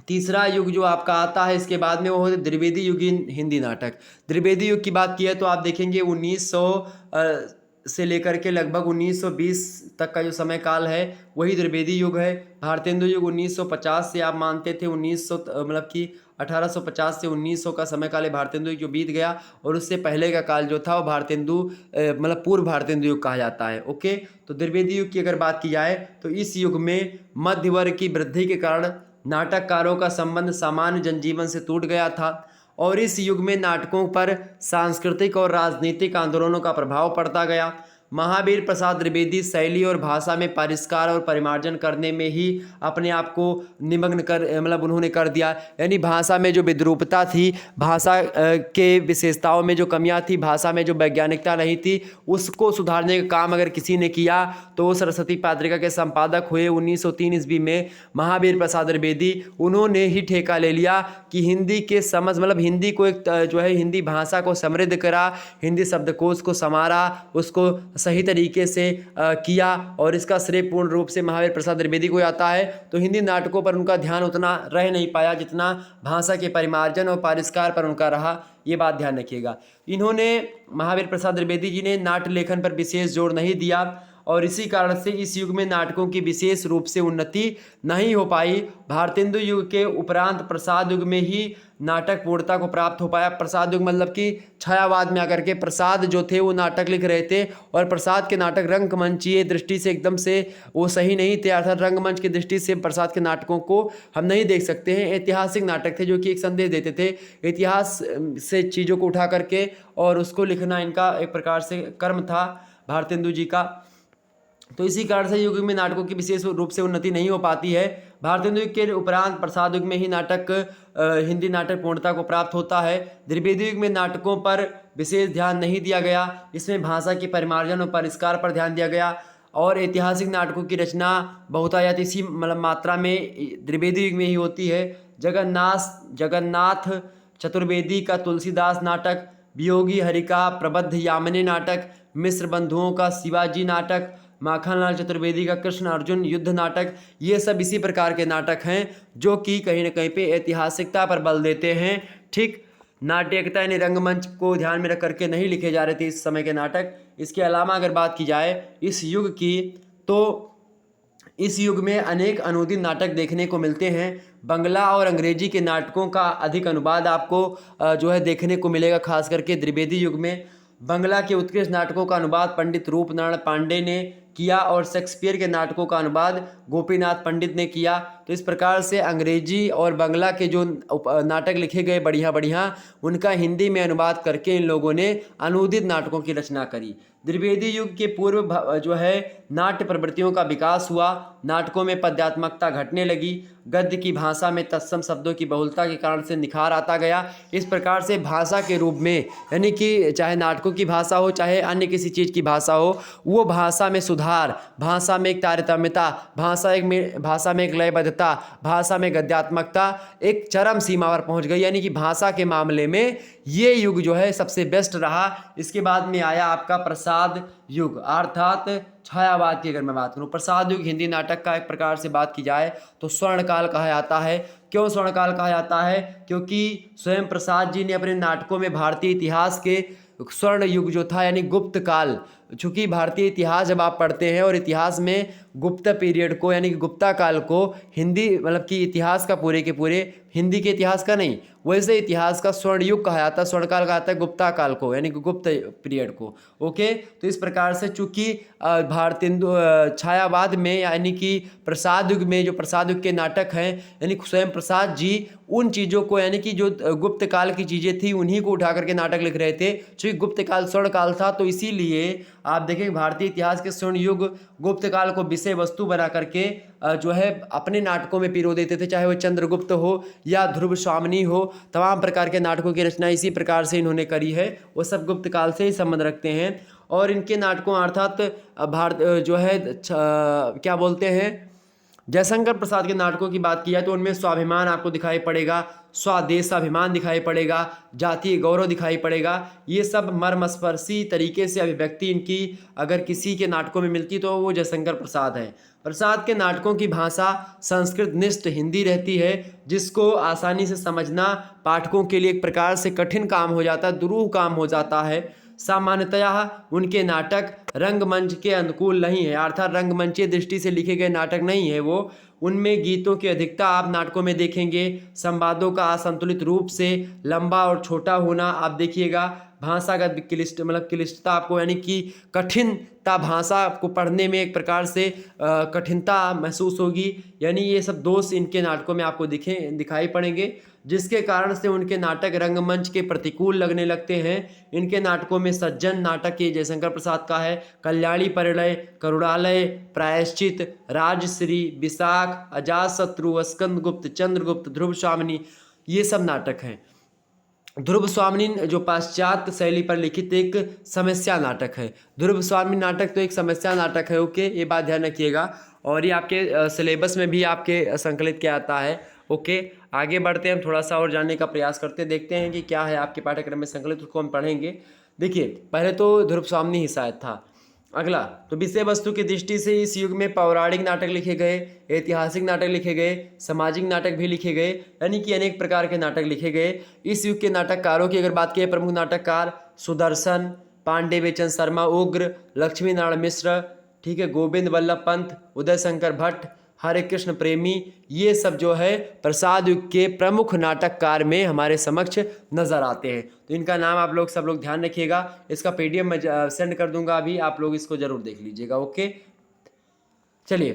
[SPEAKER 1] तीसरा युग जो आपका आता है इसके बाद में वो होते द्विवेदी युगीन हिंदी नाटक। द्विवेदी युग की बात की है तो आप देखेंगे 1900 से लेकर के लगभग 1920 तक का जो समय काल है वही द्विवेदी युग है। भारतेंदु युग 1950 से आप मानते थे 1900 मतलब कि 1850 से 1900 का समय काल है भारतेंदु युग जो बीत गया, और उससे पहले का काल जो था वो भारतेंदु मतलब पूर्व भारतेंदु युग कहा जाता है। ओके, तो द्विवेदी युग की अगर बात की जाए तो इस युग में मध्य वर्ग की वृद्धि के कारण नाटककारों का संबंध सामान्य जनजीवन से टूट गया था, और इस युग में नाटकों पर सांस्कृतिक और राजनीतिक आंदोलनों का प्रभाव पड़ता गया। महावीर प्रसाद द्विवेदी शैली और भाषा में परिष्कार और परिमार्जन करने में ही अपने आप को निमग्न मतलब उन्होंने कर दिया। यानी भाषा में जो विद्रूपता थी, भाषा के विशेषताओं में जो कमियां थी, भाषा में जो वैज्ञानिकता नहीं थी, उसको सुधारने का काम अगर किसी ने किया तो वो सरस्वती पत्रिका के संपादक हुए 1903 ईस्वी में महावीर प्रसाद द्विवेदी। उन्होंने ही ठेका ले लिया कि हिंदी के मतलब हिंदी को एक जो है हिंदी भाषा को समृद्ध करा, हिंदी शब्दकोश को संवारा, उसको सही तरीके से किया, और इसका श्रेय पूर्ण रूप से महावीर प्रसाद द्विवेदी को आता है। तो हिंदी नाटकों पर उनका ध्यान उतना रह नहीं पाया जितना भाषा के परिमार्जन और परिष्कार पर उनका रहा, ये बात ध्यान रखिएगा। इन्होंने, महावीर प्रसाद द्विवेदी जी ने नाट्य लेखन पर विशेष जोर नहीं दिया, और इसी कारण से इस युग में नाटकों की विशेष रूप से उन्नति नहीं हो पाई। भारतेंदु युग के उपरांत प्रसाद युग में ही नाटक पूर्णता को प्राप्त हो पाया। प्रसाद युग मतलब कि छायावाद में आकर के प्रसाद जो थे वो नाटक लिख रहे थे, और प्रसाद के नाटक रंगमंचीय दृष्टि से एकदम से वो सही नहीं थे, अर्थात रंगमंच की दृष्टि से प्रसाद के नाटकों को हम नहीं देख सकते हैं। ऐतिहासिक नाटक थे जो कि एक संदेश देते थे, इतिहास से चीज़ों को उठा करके और उसको लिखना इनका एक प्रकार से कर्म था भारतेंदु जी का। तो इसी कारण से युग में नाटकों की विशेष रूप से उन्नति नहीं हो पाती है। भारतेंदु युग के उपरांत प्रसाद युग में ही हिंदी नाटक पूर्णता को प्राप्त होता है। द्विवेदी युग में नाटकों पर विशेष ध्यान नहीं दिया गया, इसमें भाषा के परिमार्जन और परिष्कार पर ध्यान दिया गया, और ऐतिहासिक नाटकों की रचना बहुतायत इसी मतलब मात्रा में द्विवेदी युग में ही होती है। जगन्नाथ चतुर्वेदी का तुलसीदास नाटक, वियोगी हरि का प्रबद्ध यामिनी नाटक, मिश्र बंधुओं का शिवाजी नाटक, माखनलाल चतुर्वेदी का कृष्ण अर्जुन युद्ध नाटक, ये सब इसी प्रकार के नाटक हैं जो कि कहीं ना कहीं पे ऐतिहासिकता पर बल देते हैं। ठीक, नाट्यिकता यानी रंगमंच को ध्यान में रख करके नहीं लिखे जा रहे थे इस समय के नाटक। इसके अलावा अगर बात की जाए इस युग की, तो इस युग में अनेक अनुदित नाटक देखने को मिलते हैं। बंगला और अंग्रेजी के नाटकों का अधिक अनुवाद आपको जो है देखने को मिलेगा, खास करके द्विवेदी युग में। बंगला के उत्कृष्ट नाटकों का अनुवाद पंडित रूपनारायण पांडे ने किया, और शेक्सपियर के नाटकों का अनुवाद गोपीनाथ पंडित ने किया। तो इस प्रकार से अंग्रेजी और बंगला के जो नाटक लिखे गए बढ़िया बढ़िया, उनका हिंदी में अनुवाद करके इन लोगों ने अनुदित नाटकों की रचना करी। द्विवेदी युग के पूर्व जो है नाट्य प्रवृत्तियों का विकास हुआ, नाटकों में पद्यात्मकता घटने लगी, गद्य की भाषा में तत्सम शब्दों की बहुलता के कारण से निखार आता गया। इस प्रकार से भाषा के रूप में, यानी कि चाहे नाटकों की भाषा हो चाहे अन्य किसी चीज़ की भाषा हो, वो भाषा में सुधार, भाषा में एक तारतम्यता, भाषा में एक लयबद्धता, भाषा में गद्यात्मकता एक चरम सीमा पर पहुंच गई। यानी कि भाषा के मामले में ये युग जो है सबसे बेस्ट रहा। इसके बाद में आया आपका प्रसाद युग, अर्थात छायावाद की अगर मैं बात करूं, प्रसाद युग हिंदी नाटक का एक प्रकार से बात की जाए तो स्वर्णकाल कहा जाता है। क्यों स्वर्णकाल कहा जाता है? क्योंकि स्वयं प्रसाद जी ने अपने नाटकों में भारतीय इतिहास के स्वर्ण युग जो था, यानी गुप्त काल, चूँकि भारतीय इतिहास जब आप पढ़ते हैं और इतिहास में गुप्त पीरियड को यानी कि गुप्ता काल को हिंदी मतलब कि इतिहास का पूरे के पूरे, हिंदी के इतिहास का नहीं, वैसे इतिहास का स्वर्ण युग कहा जाता है, स्वर्णकाल कहा जाता है गुप्ता काल को, यानी कि गुप्त पीरियड को। ओके, तो इस प्रकार से चूँकि भारतेंदु छायावाद में यानी कि प्रसाद युग में जो प्रसाद युग के नाटक हैं, यानी स्वयं प्रसाद जी उन चीज़ों को यानी कि जो गुप्त काल की चीज़ें थी उन्हीं को उठा करके नाटक लिख रहे थे। चूँकि गुप्त काल स्वर्ण काल था, तो इसीलिए आप देखें भारतीय इतिहास के स्वर्ण युग गुप्त काल को विषय वस्तु बना करके जो है अपने नाटकों में पिरो देते थे, चाहे वो चंद्रगुप्त हो या ध्रुव स्वामिनी हो। तमाम प्रकार के नाटकों की रचना इसी प्रकार से इन्होंने करी है, वो सब गुप्त काल से ही संबंध रखते हैं। और इनके नाटकों अर्थात भारत जो है क्या बोलते हैं, जयशंकर प्रसाद के नाटकों की बात की जाए तो उनमें स्वाभिमान आपको दिखाई पड़ेगा, स्वदेशाभिमान दिखाई पड़ेगा, जातीय गौरव दिखाई पड़ेगा। ये सब मर्मस्पर्शी तरीके से अभिव्यक्ति इनकी अगर किसी के नाटकों में मिलती तो वो जयशंकर प्रसाद है। प्रसाद के नाटकों की भाषा संस्कृत निष्ठ हिंदी रहती है, जिसको आसानी से समझना पाठकों के लिए एक प्रकार से कठिन काम हो जाता है, दुरूह काम हो जाता है। सामान्यतया उनके नाटक रंगमंच के अनुकूल नहीं है, अर्थात रंगमंचीय दृष्टि से लिखे गए नाटक नहीं है वो। उनमें गीतों की अधिकता आप नाटकों में देखेंगे, संवादों का असंतुलित रूप से लंबा और छोटा होना आप देखिएगा, भाषागत क्लिष्टता आपको यानी कि कठिनता, भाषा आपको पढ़ने में एक प्रकार से कठिनता महसूस होगी। यानी ये सब दोष इनके नाटकों में आपको दिखाई पड़ेंगे, जिसके कारण से उनके नाटक रंगमंच के प्रतिकूल लगने लगते हैं। इनके नाटकों में सज्जन नाटक ये जयशंकर प्रसाद का है, कल्याणी परिणय, करुणालय, प्रायश्चित, राजश्री, विशाख, अजातशत्रु, स्कंदगुप्त, चंद्रगुप्त, ध्रुव स्वामिनी, ये सब नाटक हैं। ध्रुव स्वामिनी जो पाश्चात्य शैली पर लिखित एक समस्या नाटक है। ध्रुव स्वामिनी नाटक तो एक समस्या नाटक है, ओके, ये बात ध्यान रखिएगा। और ये आपके सिलेबस में भी आपके संकलित किया जाता है। ओके, आगे बढ़ते हैं, हम थोड़ा सा और जानने का प्रयास करते हैं, देखते हैं कि क्या है आपके पाठ्यक्रम में संकलित, उसको हम पढ़ेंगे। देखिए, पहले तो ध्रुव स्वामिनी ही शायद था। अगला, तो विषय वस्तु की दृष्टि से इस युग में पौराणिक नाटक लिखे गए, ऐतिहासिक नाटक लिखे गए, सामाजिक नाटक भी लिखे गए, यानी कि अनेक प्रकार के नाटक लिखे गए। इस युग के नाटककारों की अगर बात की, प्रमुख नाटककार सुदर्शन, पांडे बेचन शर्मा, उग्र, लक्ष्मी नारायण मिश्र, ठीक है, गोविंद वल्लभ पंत, उदय शंकर भट्ट, हरे कृष्ण प्रेमी, ये सब जो है प्रसाद युग के प्रमुख नाटककार में हमारे समक्ष नज़र आते हैं। तो इनका नाम आप लोग सब लोग ध्यान रखिएगा। इसका पीडीएफ मैं सेंड कर दूंगा अभी, आप लोग इसको जरूर देख लीजिएगा। ओके, चलिए,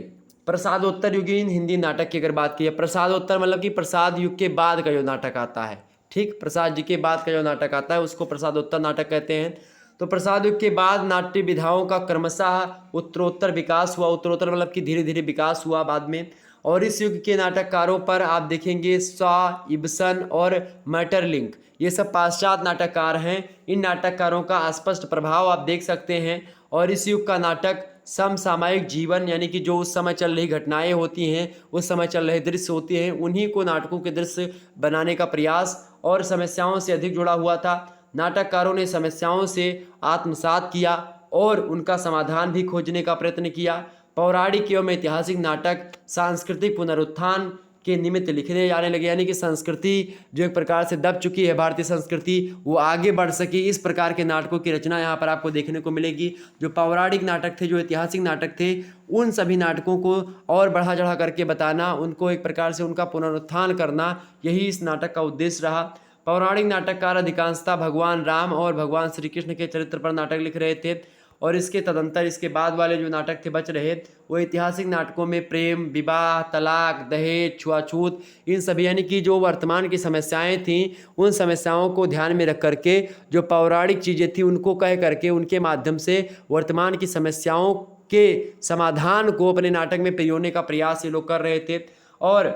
[SPEAKER 1] प्रसादोत्तर युगीन हिंदी नाटक की अगर बात की है, प्रसादोत्तर मतलब कि प्रसाद युग के बाद का जो नाटक आता है, ठीक, प्रसाद जी के बाद का जो नाटक आता है उसको प्रसादोत्तर नाटक कहते हैं। तो प्रसाद युग के बाद नाट्य विधाओं का क्रमशः उत्तरोत्तर विकास हुआ। उत्तरोत्तर मतलब कि धीरे धीरे विकास हुआ बाद में। और इस युग के नाटककारों पर आप देखेंगे शॉ, इब्सन और मैटरलिंक, ये सब पाश्चात्य नाटककार हैं। इन नाटककारों का स्पष्ट प्रभाव आप देख सकते हैं। और इस युग का नाटक समसामयिक जीवन, यानी कि जो उस समय चल रही घटनाएं होती हैं, उस समय चल रहे दृश्य होते हैं, उन्हीं को नाटकों के दृश्य बनाने का प्रयास और समस्याओं से अधिक जुड़ा हुआ था। नाटककारों ने समस्याओं से आत्मसात किया और उनका समाधान भी खोजने का प्रयत्न किया। पौराणिक एवं ऐतिहासिक नाटक सांस्कृतिक पुनरुत्थान के निमित्त लिखने जाने लगे, यानी कि संस्कृति जो एक प्रकार से दब चुकी है, भारतीय संस्कृति, वो आगे बढ़ सके, इस प्रकार के नाटकों की रचना यहाँ पर आपको देखने को मिलेगी। जो पौराणिक नाटक थे, जो ऐतिहासिक नाटक थे, उन सभी नाटकों को और बढ़ा चढ़ा करके बताना, उनको एक प्रकार से उनका पुनरुत्थान करना, यही इस नाटक का उद्देश्य रहा। पौराणिक नाटककार अधिकांशतः भगवान राम और भगवान श्री कृष्ण के चरित्र पर नाटक लिख रहे थे। और इसके तदंतर इसके बाद वाले जो नाटक थे बच रहे, वो ऐतिहासिक नाटकों में प्रेम, विवाह, तलाक, दहेज, छुआछूत, इन सभी यानी कि जो वर्तमान की समस्याएं थीं, उन समस्याओं को ध्यान में रख करके जो पौराणिक चीज़ें थी उनको कह करके उनके माध्यम से वर्तमान की समस्याओं के समाधान को अपने नाटक में पिरोने का प्रयास ये लोग कर रहे थे। और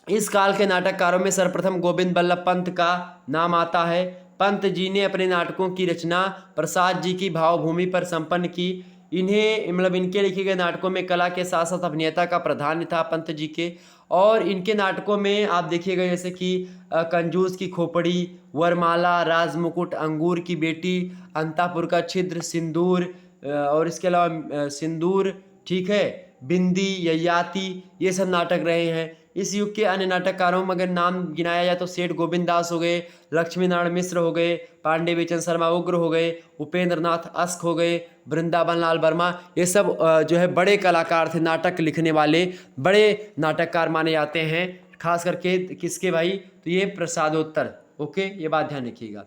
[SPEAKER 1] इस काल के नाटककारों में सर्वप्रथम गोविंद वल्लभ पंत का नाम आता है। पंत जी ने अपने नाटकों की रचना प्रसाद जी की भावभूमि पर संपन्न की। इन्हें मतलब इनके लिखे गए नाटकों में कला के साथ साथ अभिनेता का प्राधान्य था पंत जी के। और इनके नाटकों में आप देखिएगा जैसे कि कंजूस की खोपड़ी, वरमाला, राजमुकुट, अंगूर की बेटी, अंतापुर का छिद्र, सिंदूर, और इसके अलावा सिंदूर, ठीक है, बिंदी, ययाति, ये सब नाटक रहे हैं। इस युग के अन्य नाटककारों में अगर नाम गिनाया जाए तो सेठ गोविंद दास हो गए, लक्ष्मी नारायण मिश्र हो गए, पांडे बेचन शर्मा उग्र हो गए, उपेंद्र नाथ अस्क हो गए, वृंदावन लाल वर्मा, ये सब जो है बड़े कलाकार थे, नाटक लिखने वाले बड़े नाटककार माने जाते हैं। खास करके किसके भाई, तो ये प्रसादोत्तर। ओके, ये बात ध्यान रखिएगा।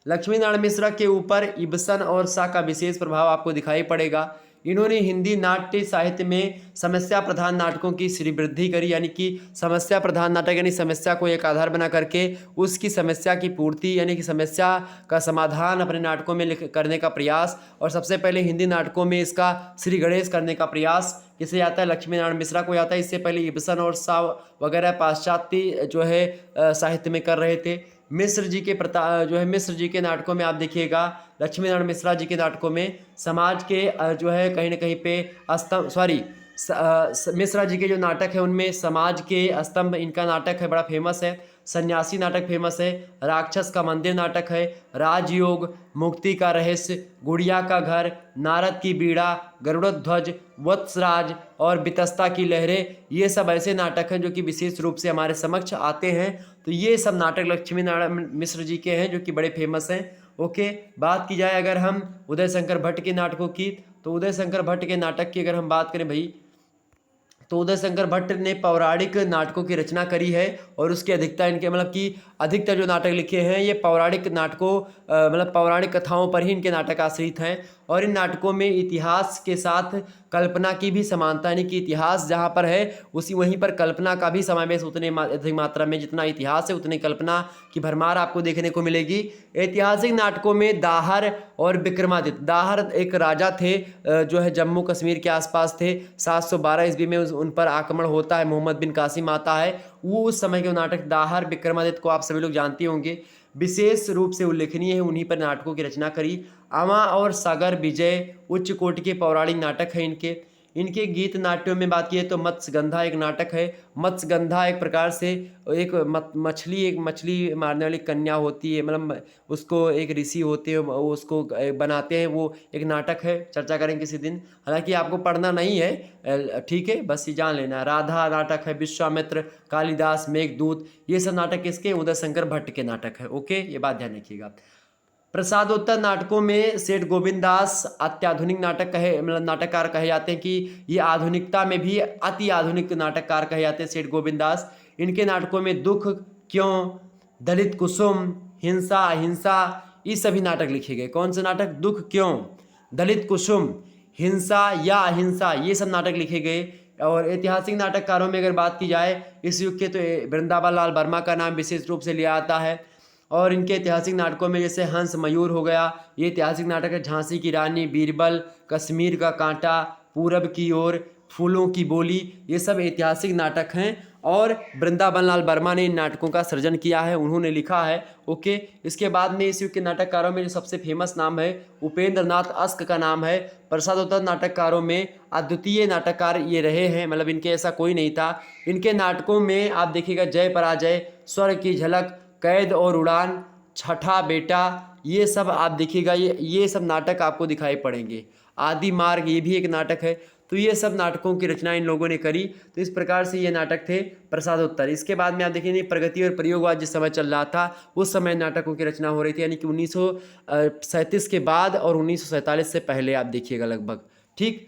[SPEAKER 1] लक्ष्मी नारायण मिश्रा के ऊपर इब्सन और शॉ का विशेष प्रभाव आपको दिखाई पड़ेगा। इन्होंने हिंदी नाट्य साहित्य में समस्या प्रधान नाटकों की श्रीवृद्धि करी, यानी कि समस्या प्रधान नाटक यानी समस्या को एक आधार बना करके उसकी समस्या की पूर्ति यानी कि समस्या का समाधान अपने नाटकों में करने का प्रयास। और सबसे पहले हिंदी नाटकों में इसका श्री गणेश करने का प्रयास किसे आता है, लक्ष्मी नारायण मिश्रा को आता है। इससे पहले इब्सन और शॉ वगैरह पाश्चात्य जो है साहित्य में कर रहे थे। मिश्र जी के जो है मिश्र जी के नाटकों में आप देखिएगा, लक्ष्मी नारायण मिश्रा जी के नाटकों में समाज के जो है कहीं ना कहीं पे स्तंभ, मिश्रा जी के जो नाटक है उनमें समाज के स्तंभ, इनका नाटक है बड़ा फेमस है। सन्यासी नाटक फेमस है, राक्षस का मंदिर नाटक है, राजयोग, मुक्ति का रहस्य, गुड़िया का घर, नारद की बीड़ा, गरुड़ध्वज, वत्सराज और बितस्ता की लहरें, ये सब ऐसे नाटक हैं जो कि विशेष रूप से हमारे समक्ष आते हैं। तो ये सब नाटक लक्ष्मी नारायण मिश्र जी के हैं जो कि बड़े फेमस हैं। ओके, बात की जाए अगर हम उदय शंकर भट्ट के नाटकों की, तो उदय शंकर भट्ट के नाटक की अगर हम बात करें भाई, तो उदय शंकर भट्ट ने पौराणिक नाटकों की रचना करी है। और उसकी अधिकता इनके मतलब कि अधिकतर जो नाटक लिखे हैं ये पौराणिक नाटकों मतलब पौराणिक कथाओं पर ही इनके नाटक आश्रित हैं। और इन नाटकों में इतिहास के साथ कल्पना की भी समानता, यानी कि इतिहास जहाँ पर है उसी वहीं पर कल्पना का भी समावेश उतने अधिक मात्रा में, जितना इतिहास है उतनी कल्पना की भरमार आपको देखने को मिलेगी। ऐतिहासिक नाटकों में दाहर और विक्रमादित्य, दाहर एक राजा थे जो है जम्मू कश्मीर के आसपास थे, 712 ईस्वी में उन पर आक्रमण होता है, मोहम्मद बिन कासिम आता है, वो उस समय के नाटक दाहर विक्रमादित्य को आप सभी लोग जानते होंगे, विशेष रूप से उल्लेखनीय है, उन्हीं पर नाटकों की रचना करी। अमा और सागर विजय उच्च कोटि के पौराणिक नाटक है इनके गीत नाट्यों में बात की तो मत्स्यगंधा एक नाटक है। मत्स्यगंधा एक प्रकार से एक मछली मारने वाली कन्या होती है, मतलब उसको एक ऋषि होते हैं वो उसको बनाते हैं, वो एक नाटक है, चर्चा करेंगे किसी दिन, हालांकि आपको पढ़ना नहीं है, ठीक है, बस ये जान लेना। राधा नाटक है, विश्वामित्र, कालिदास, मेघदूत, ये सब नाटक किसके, उदय शंकर भट्ट के नाटक है। ओके, ये बात ध्यान रखिएगा। प्रसादोत्तर नाटकों में सेठ गोविंद दास अत्याधुनिक नाटक कहे मतलब नाटककार कहे जाते हैं कि ये आधुनिकता में भी अति आधुनिक नाटककार कहे जाते हैं सेठ गोविंद दास। इनके नाटकों में दुख क्यों, दलित कुसुम, हिंसा अहिंसा, ये सभी नाटक लिखे गए। कौन से नाटक? दुख क्यों, दलित कुसुम, हिंसा या अहिंसा, ये सब नाटक लिखे गए। और ऐतिहासिक नाटककारों में अगर बात की जाए इस युग के, तो वृंदावन लाल वर्मा का नाम विशेष रूप से लिया जाता है। और इनके ऐतिहासिक नाटकों में जैसे हंस मयूर हो गया, ये ऐतिहासिक नाटक है। झांसी की रानी, बीरबल, कश्मीर का कांटा, पूरब की ओर, फूलों की बोली, ये सब ऐतिहासिक नाटक हैं। और वृंदावन लाल वर्मा ने इन नाटकों का सृजन किया है, उन्होंने लिखा है। ओके, इसके बाद में इस युग के नाटककारों में जो सबसे फेमस नाम है उपेंद्र नाथ अस्क का नाम है। प्रसादोत्तर नाटककारों में अद्वितीय नाटककार ये रहे हैं, मतलब इनके ऐसा कोई नहीं था। इनके नाटकों में आप देखिएगा जय पराजय, स्वर्ग की झलक, कैद और उड़ान, छठा बेटा, ये सब आप देखिएगा, ये सब नाटक आपको दिखाई पड़ेंगे। आदि मार्ग, ये भी एक नाटक है। तो ये सब नाटकों की रचना इन लोगों ने करी। तो इस प्रकार से ये नाटक थे प्रसादोत्तर। इसके बाद में आप देखेंगे प्रगति और प्रयोगवाद जिस समय चल रहा था उस समय नाटकों की रचना हो रही थी, यानी कि 1937 के बाद और 1947 से पहले आप देखिएगा लगभग। ठीक,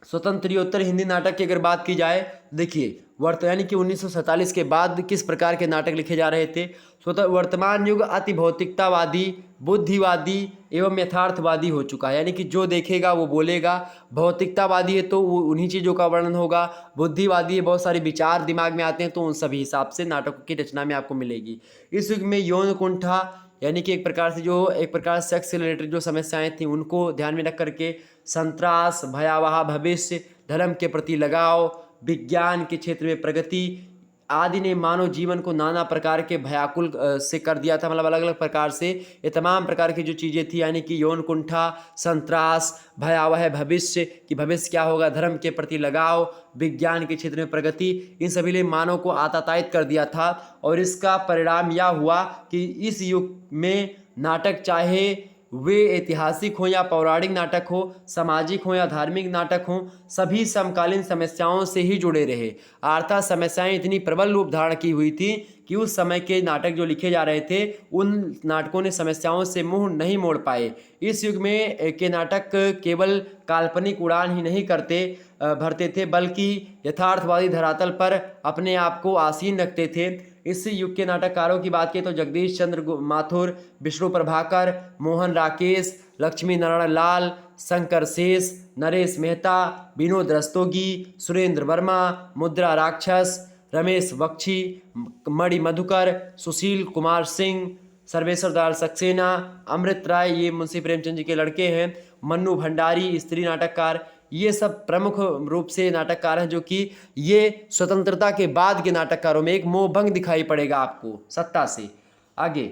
[SPEAKER 1] स्वतंत्रोत्तर हिंदी नाटक की अगर बात की जाए, देखिए यानी कि 1947 के बाद किस प्रकार के नाटक लिखे जा रहे थे। वर्तमान युग अति भौतिकतावादी, बुद्धिवादी एवं यथार्थवादी हो चुका है, यानी कि जो देखेगा वो बोलेगा। भौतिकतावादी है तो उन्हीं चीज़ों का वर्णन होगा, बुद्धिवादी है बहुत सारे विचार दिमाग में आते हैं तो उन सभी हिसाब से नाटकों की रचना में आपको मिलेगी। इस युग में यौन कुंठा, यानी कि एक प्रकार से सेक्स से रिलेटेड जो समस्याएं थी उनको ध्यान में रख करके संत्रास, भयावह भविष्य, धर्म के प्रति लगाव, विज्ञान के क्षेत्र में प्रगति आदि ने मानव जीवन को नाना प्रकार के भयाकुल से कर दिया था। मतलब अलग अलग प्रकार से ये तमाम प्रकार की जो चीज़ें थी, यानी कि यौन कुंठा, संत्रास, भयावह भविष्य कि भविष्य क्या होगा, धर्म के प्रति लगाव, विज्ञान के क्षेत्र में प्रगति, इन सभी ने मानव को आतातायित कर दिया था। और इसका परिणाम यह हुआ कि इस युग में नाटक चाहे वे ऐतिहासिक हो या पौराणिक नाटक हो, सामाजिक हो या धार्मिक नाटक हो, सभी समकालीन समस्याओं से ही जुड़े रहे। अर्थात समस्याएं इतनी प्रबल रूप धारण की हुई थी कि उस समय के नाटक जो लिखे जा रहे थे उन नाटकों ने समस्याओं से मुंह नहीं मोड़ पाए। इस युग में के नाटक केवल काल्पनिक उड़ान ही नहीं भरते थे, बल्कि यथार्थवादी धरातल पर अपने आप को आसीन रखते थे। इस युग के नाटककारों की बात करें तो जगदीश चंद्र माथुर, विष्णु प्रभाकर, मोहन राकेश, लक्ष्मी नारायण लाल, शंकर शेष, नरेश मेहता, विनोद रस्तोगी, सुरेंद्र वर्मा, मुद्रा राक्षस, रमेश बख्शी, मणि मधुकर, सुशील कुमार सिंह, सर्वेश्वर दयाल सक्सेना, अमृत राय, ये मुंशी प्रेमचंद जी के लड़के हैं, मन्नू भंडारी स्त्री नाटककार, ये सब प्रमुख रूप से नाटककार हैं जो कि ये स्वतंत्रता के बाद के नाटककारों में एक मोहभंग दिखाई पड़ेगा आपको सत्ता से। आगे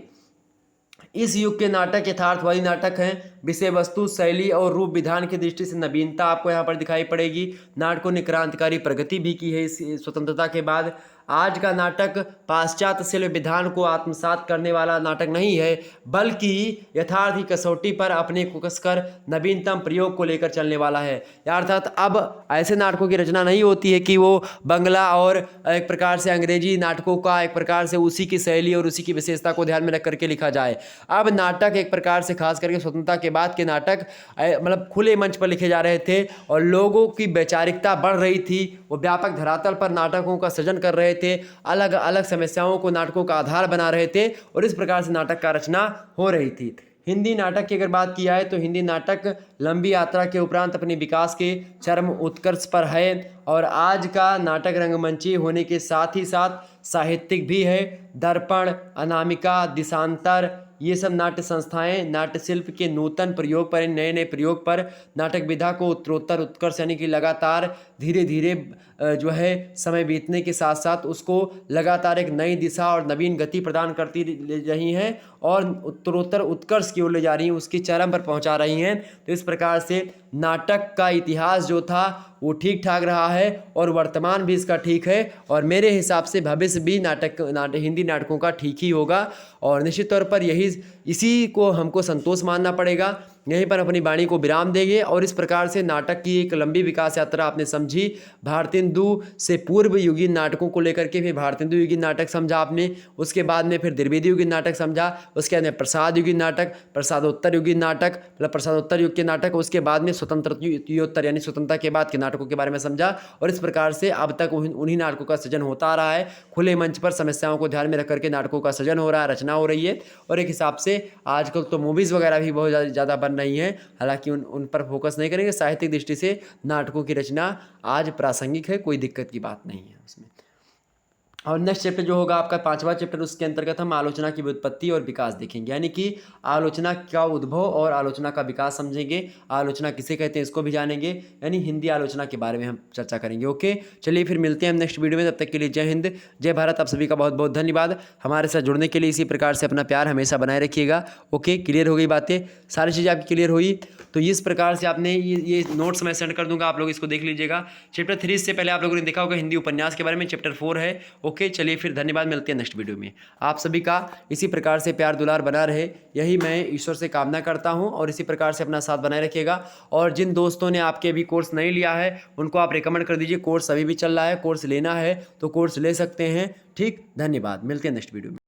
[SPEAKER 1] इस युग के नाटक यथार्थवादी नाटक हैं। विषय वस्तु, शैली और रूप विधान की दृष्टि से नवीनता आपको यहाँ पर दिखाई पड़ेगी। नाटकों ने क्रांतिकारी प्रगति भी की है इस स्वतंत्रता के बाद। आज का नाटक पाश्चात्य शिल्प विधान को आत्मसात करने वाला नाटक नहीं है, बल्कि यथार्थ की कसौटी पर अपने को कसकर नवीनतम प्रयोग को लेकर चलने वाला है। अर्थात अब ऐसे नाटकों की रचना नहीं होती है कि वो बंगला और एक प्रकार से अंग्रेजी नाटकों का एक प्रकार से उसी की शैली और उसी की विशेषता को ध्यान में रख करके लिखा जाए। अब नाटक एक प्रकार से खास करके स्वतंत्रता के बाद के नाटक मतलब खुले मंच पर लिखे जा रहे थे और लोगों की वैचारिकता बढ़ रही थी। वो व्यापक धरातल पर नाटकों का सृजन कर रहे थे, अलग अलग समस्याओं को नाटकों का आधार बना रहे थे और इस प्रकार से नाटक का रचना हो रही थी। हिंदी नाटक की अगर बात की जाए तो हिंदी नाटक लंबी यात्रा के उपरांत अपने विकास के चरम उत्कर्ष पर है और आज का नाटक रंगमंची होने के साथ ही साथ साहित्यिक भी है। दर्पण, अनामिका, दिशांतर, ये सब नाट्य संस्थाएं नाट्य शिल्प के नूतन प्रयोग पर, नए नए प्रयोग पर नाटक विधा को उत्तरोत्तर उत्कर्ष यानी कि लगातार धीरे धीरे जो है समय बीतने के साथ साथ उसको लगातार एक नई दिशा और नवीन गति प्रदान करती रही हैं और उत्तरोत्तर उत्कर्ष की ओर ले जा रही हैं, उसकी चरम पर पहुंचा रही हैं। तो इस प्रकार से नाटक का इतिहास जो था वो ठीक ठाक रहा है और वर्तमान भी इसका ठीक है और मेरे हिसाब से भविष्य भी हिंदी नाटकों का ठीक ही होगा और निश्चित तौर पर इसी को हमको संतोष मानना पड़ेगा। यहीं पर अपनी वाणी को विराम देंगे। और इस प्रकार से नाटक की एक लंबी विकास यात्रा आपने समझी। भारतेंदु से पूर्व युगीन नाटकों को लेकर के फिर भारतेंदु युगीन नाटक समझा आपने, उसके बाद में फिर द्विवेदी युगीन नाटक समझा, उसके बाद में प्रसाद युगीन नाटक, प्रसादोत्तर युगीन नाटक मतलब प्रसादोत्तर युग के नाटक, उसके बाद में स्वतंत्रता यानी स्वतंत्रता के बाद के नाटकों के बारे में समझा। और इस प्रकार से अब तक उन्हीं नाटकों का सृजन होता आ रहा है। खुले मंच पर समस्याओं को ध्यान में रख करके नाटकों का सृजन हो रहा है, रचना हो रही है। और एक हिसाब से आजकल तो मूवीज़ वगैरह भी बहुत ज़्यादा बन रही हैं, हालांकि उन पर फोकस नहीं करेंगे। साहित्यिक दृष्टि से नाटकों की रचना आज प्रासंगिक है, कोई दिक्कत की बात नहीं है उसमें। और नेक्स्ट चैप्टर जो होगा आपका 5वां चैप्टर, उसके अंतर्गत हम आलोचना की व्युत्पत्ति और विकास देखेंगे, यानी कि आलोचना का उद्भव और आलोचना का विकास समझेंगे। आलोचना किसे कहते हैं इसको भी जानेंगे, यानी हिंदी आलोचना के बारे में हम चर्चा करेंगे। ओके, चलिए फिर मिलते हैं हम नेक्स्ट वीडियो में। तब तक के लिए जय हिंद, जय भारत। आप सभी का बहुत बहुत धन्यवाद हमारे साथ जुड़ने के लिए। इसी प्रकार से अपना प्यार हमेशा बनाए रखिएगा। ओके, क्लियर हो गई बातें, सारी चीज़ें आपकी क्लियर हुई तो इस प्रकार से आपने ये नोट्स मैं सेंड कर दूंगा, आप लोग इसको देख लीजिएगा। चैप्टर 3 से पहले आप लोगों ने देखा होगा हिंदी उपन्यास के बारे में, चैप्टर 4 है। ओके, चलिए फिर धन्यवाद, मिलते हैं नेक्स्ट वीडियो में। आप सभी का इसी प्रकार से प्यार दुलार बना रहे, यही मैं ईश्वर से कामना करता हूं। और इसी प्रकार से अपना साथ बनाए रखिएगा। और जिन दोस्तों ने आपके अभी कोर्स नहीं लिया है उनको आप रिकमेंड कर दीजिए, कोर्स अभी भी चल रहा है, कोर्स लेना है तो कोर्स ले सकते हैं। ठीक, धन्यवाद, मिलते हैं नेक्स्ट वीडियो में।